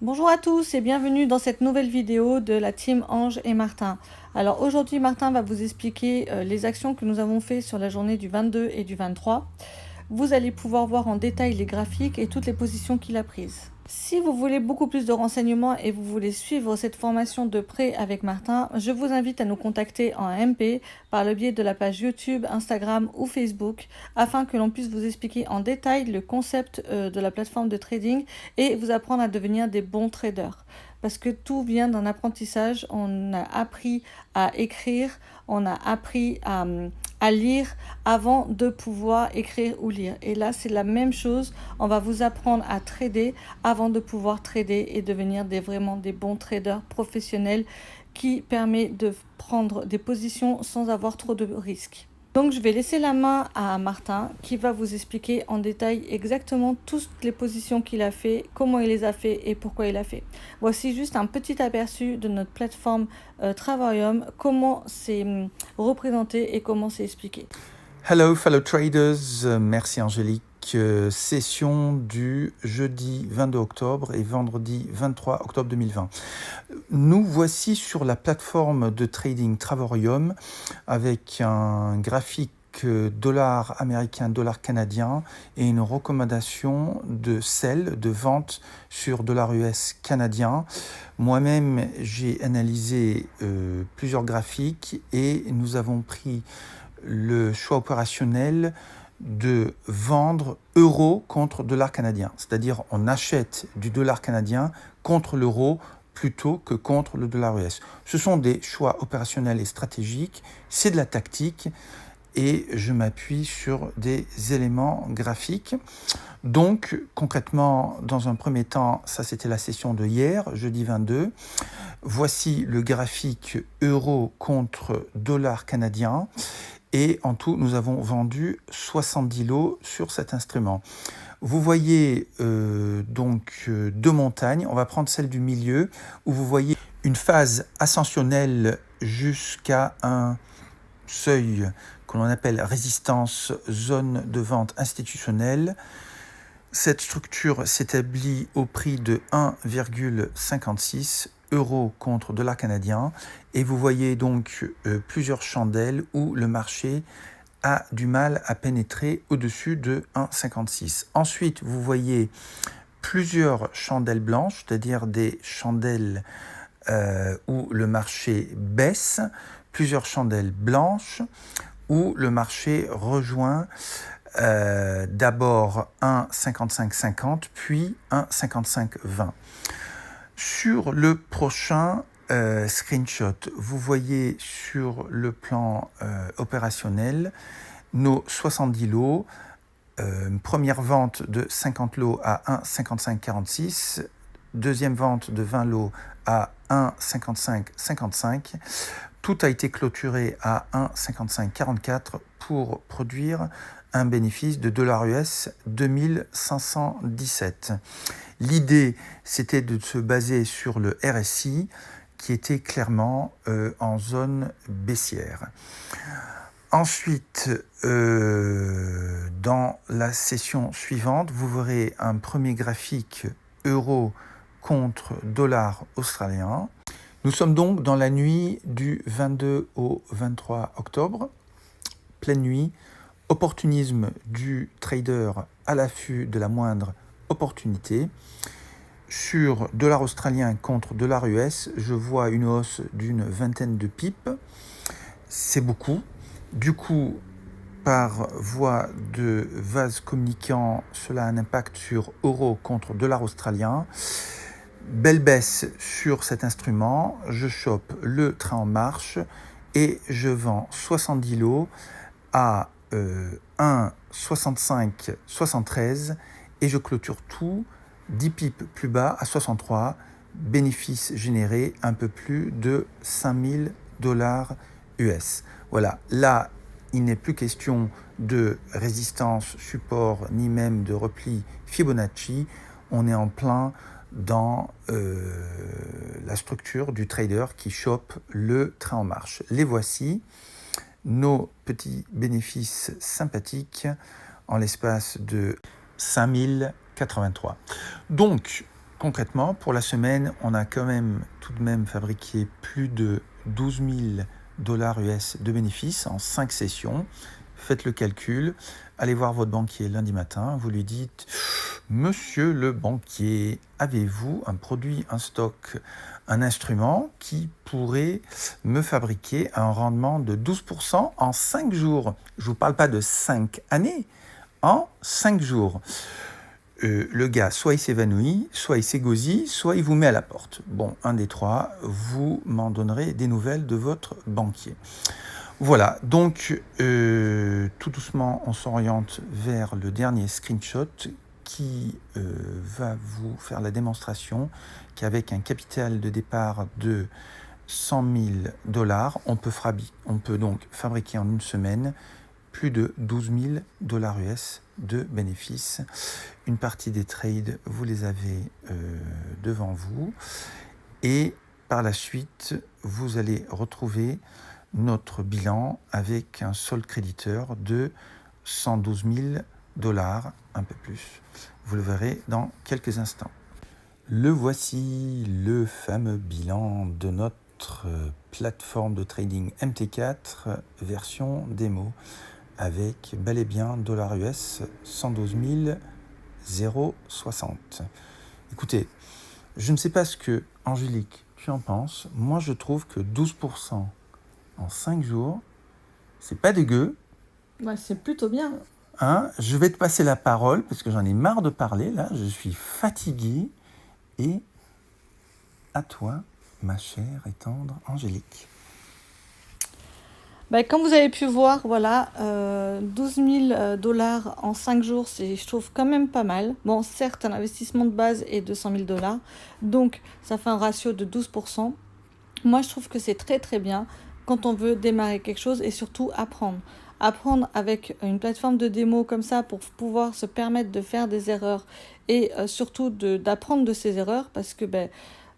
Bonjour à tous et bienvenue dans cette nouvelle vidéo de la team Ange et Martin. Alors aujourd'hui Martin va vous expliquer les actions que nous avons fait sur la journée du 22 et du 23. Vous allez pouvoir voir en détail les graphiques et toutes les positions qu'il a prises. Si vous voulez beaucoup plus de renseignements et vous voulez suivre cette formation de près avec Martin, je vous invite à nous contacter en MP par le biais de la page YouTube, Instagram ou Facebook afin que l'on puisse vous expliquer en détail le concept de la plateforme de trading et vous apprendre à devenir des bons traders. Parce que tout vient d'un apprentissage, on a appris à écrire, on a appris à lire avant de pouvoir écrire ou lire. Et là, c'est la même chose. On va vous apprendre à trader avant de pouvoir trader et devenir vraiment des bons traders professionnels qui permet de prendre des positions sans avoir trop de risques. Donc je vais laisser la main à Martin qui va vous expliquer en détail exactement toutes les positions qu'il a fait, comment il les a fait et pourquoi il a fait. Voici juste un petit aperçu de notre plateforme Travarium, comment c'est représenté et comment c'est expliqué. Hello fellow traders, merci Angélique. Session du jeudi 22 octobre et vendredi 23 octobre 2020. Nous voici sur la plateforme de trading Travarium avec un graphique dollar américain, dollar canadien et une recommandation de sell, de vente sur dollar US canadien. Moi-même, j'ai analysé plusieurs graphiques et nous avons pris le choix opérationnel de vendre euro contre dollar canadien. C'est-à-dire on achète du dollar canadien contre l'euro plutôt que contre le dollar US. Ce sont des choix opérationnels et stratégiques, c'est de la tactique et je m'appuie sur des éléments graphiques. Donc concrètement, dans un premier temps, ça c'était la session de hier, jeudi 22. Voici le graphique euro contre dollar canadien. Et en tout, nous avons vendu 70 lots sur cet instrument. Vous voyez deux montagnes. On va prendre celle du milieu, où vous voyez une phase ascensionnelle jusqu'à un seuil que l'on appelle résistance, zone de vente institutionnelle. Cette structure s'établit au prix de 1,56 euros contre dollar canadien et vous voyez donc plusieurs chandelles où le marché a du mal à pénétrer au-dessus de 1,56. Ensuite, vous voyez plusieurs chandelles blanches, c'est-à-dire des chandelles où le marché baisse, plusieurs chandelles blanches où le marché rejoint d'abord 1,5550 puis 1,5520. Sur le prochain screenshot, vous voyez sur le plan opérationnel nos 70 lots, première vente de 50 lots à 1,5546, deuxième vente de 20 lots à 1,5555. Tout a été clôturé à 1,5544 pour produire un bénéfice de dollar US 2517. L'idée, c'était de se baser sur le RSI qui était clairement en zone baissière. Ensuite, dans la session suivante, vous verrez un premier graphique euro contre dollar australien. Nous sommes donc dans la nuit du 22 au 23 octobre, pleine nuit, opportunisme du trader à l'affût de la moindre opportunité. Sur dollar australien contre dollar US, je vois une hausse d'une vingtaine de pips. C'est beaucoup. Du coup, par voie de vase communicant, cela a un impact sur euro contre dollar australien. Belle baisse sur cet instrument. Je chope le train en marche et je vends 70 lots à 1,6573 et je clôture tout 10 pips plus bas à 63, bénéfice généré un peu plus de 5000 dollars US. Voilà, là, il n'est plus question de résistance, support, ni même de repli Fibonacci. On est en plein dans la structure du trader qui chope le train en marche. Les voici, nos petits bénéfices sympathiques en l'espace de 5083. Donc, concrètement, pour la semaine, on a quand même tout de même fabriqué plus de 12 000 $ US de bénéfices en 5 sessions. Faites le calcul, allez voir votre banquier lundi matin, vous lui dites « Monsieur le banquier, avez-vous un produit, un stock, un instrument qui pourrait me fabriquer un rendement de 12% en 5 jours ?» Je ne vous parle pas de 5 années, en 5 jours. Le gars, soit il s'évanouit, soit il s'égosille, soit il vous met à la porte. Bon, un des trois, vous m'en donnerez des nouvelles de votre banquier. Voilà, donc tout doucement, on s'oriente vers le dernier screenshot qui va vous faire la démonstration qu'avec un capital de départ de 100 000 $, on peut donc fabriquer en une semaine plus de 12 000 $ US de bénéfices. Une partie des trades, vous les avez devant vous. Et par la suite, vous allez retrouver notre bilan avec un solde créditeur de 112 000 $, un peu plus. Vous le verrez dans quelques instants. Le voici, le fameux bilan de notre plateforme de trading MT4 version démo avec bel et bien $US 112 060. Écoutez, je ne sais pas ce que Angélique, tu en penses. Moi, je trouve que 12% en 5 jours, c'est pas dégueu. Ouais, c'est plutôt bien. Hein, je vais te passer la parole parce que j'en ai marre de parler. Là, je suis fatigué. Et à toi, ma chère et tendre Angélique. Comme vous avez pu voir, voilà, 12 000 $ en 5 jours, c'est, je trouve, quand même pas mal. Bon, certes, un investissement de base est de 100 000 $, donc ça fait un ratio de 12%. Moi, je trouve que c'est très très bien quand on veut démarrer quelque chose et surtout apprendre. Apprendre avec une plateforme de démo comme ça pour pouvoir se permettre de faire des erreurs et surtout d'apprendre de ces erreurs parce que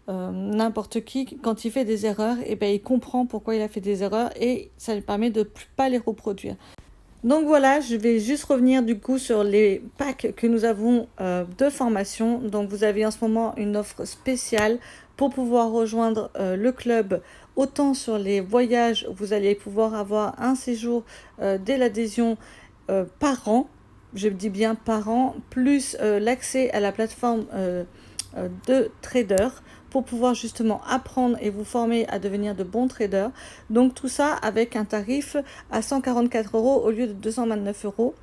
n'importe qui, quand il fait des erreurs, il comprend pourquoi il a fait des erreurs et ça lui permet de ne pas les reproduire. Donc voilà, je vais juste revenir du coup sur les packs que nous avons de formation. Donc vous avez en ce moment une offre spéciale pour pouvoir rejoindre le club. Autant sur les voyages, vous allez pouvoir avoir un séjour dès l'adhésion par an. Je dis bien par an, plus l'accès à la plateforme de traders pour pouvoir justement apprendre et vous former à devenir de bons traders. Donc tout ça avec un tarif à 144 € au lieu de 229 €.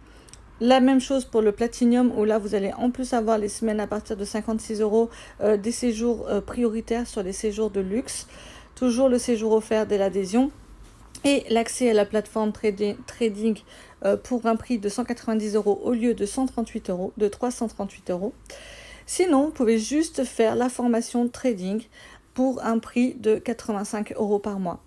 La même chose pour le Platinum où là vous allez en plus avoir les semaines à partir de 56 € des séjours prioritaires sur les séjours de luxe. Toujours le séjour offert dès l'adhésion. Et l'accès à la plateforme trading pour un prix de 190 € au lieu de 138 €, de 338 €. Sinon, vous pouvez juste faire la formation trading pour un prix de 85 € par mois.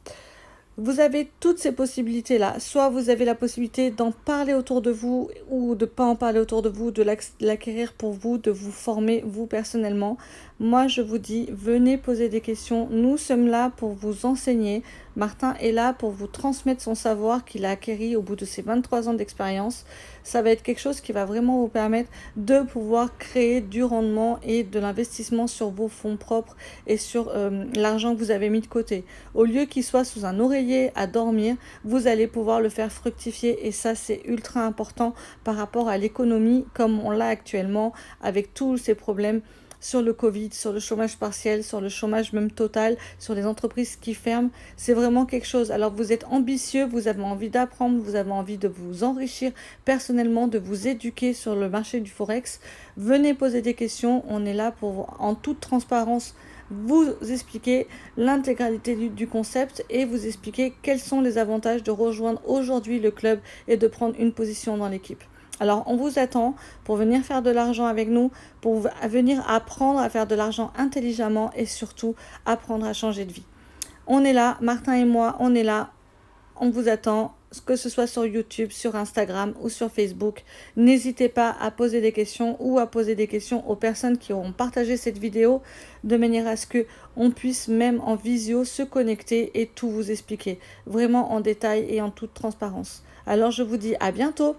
Vous avez toutes ces possibilités-là. Soit vous avez la possibilité d'en parler autour de vous ou de ne pas en parler autour de vous, de l'acquérir pour vous, de vous former vous personnellement. Moi, je vous dis, venez poser des questions. Nous sommes là pour vous enseigner. Martin est là pour vous transmettre son savoir qu'il a acquis au bout de ses 23 ans d'expérience. Ça va être quelque chose qui va vraiment vous permettre de pouvoir créer du rendement et de l'investissement sur vos fonds propres et sur l'argent que vous avez mis de côté. Au lieu qu'il soit sous un oreiller à dormir, vous allez pouvoir le faire fructifier et ça, c'est ultra important par rapport à l'économie comme on l'a actuellement avec tous ces problèmes sur le Covid, sur le chômage partiel, sur le chômage même total, sur les entreprises qui ferment. C'est vraiment quelque chose. Alors vous êtes ambitieux, vous avez envie d'apprendre, vous avez envie de vous enrichir personnellement, de vous éduquer sur le marché du Forex. Venez poser des questions. On est là pour, en toute transparence, vous expliquer l'intégralité du concept et vous expliquer quels sont les avantages de rejoindre aujourd'hui le club et de prendre une position dans l'équipe. Alors, on vous attend pour venir faire de l'argent avec nous, pour venir apprendre à faire de l'argent intelligemment et surtout apprendre à changer de vie. On est là, Martin et moi, on est là, on vous attend, que ce soit sur YouTube, sur Instagram ou sur Facebook. N'hésitez pas à poser des questions ou à poser des questions aux personnes qui auront partagé cette vidéo de manière à ce qu'on puisse même en visio se connecter et tout vous expliquer, vraiment en détail et en toute transparence. Alors, je vous dis à bientôt.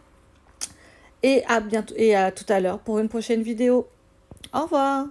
Et à bientôt et à tout à l'heure pour une prochaine vidéo. Au revoir.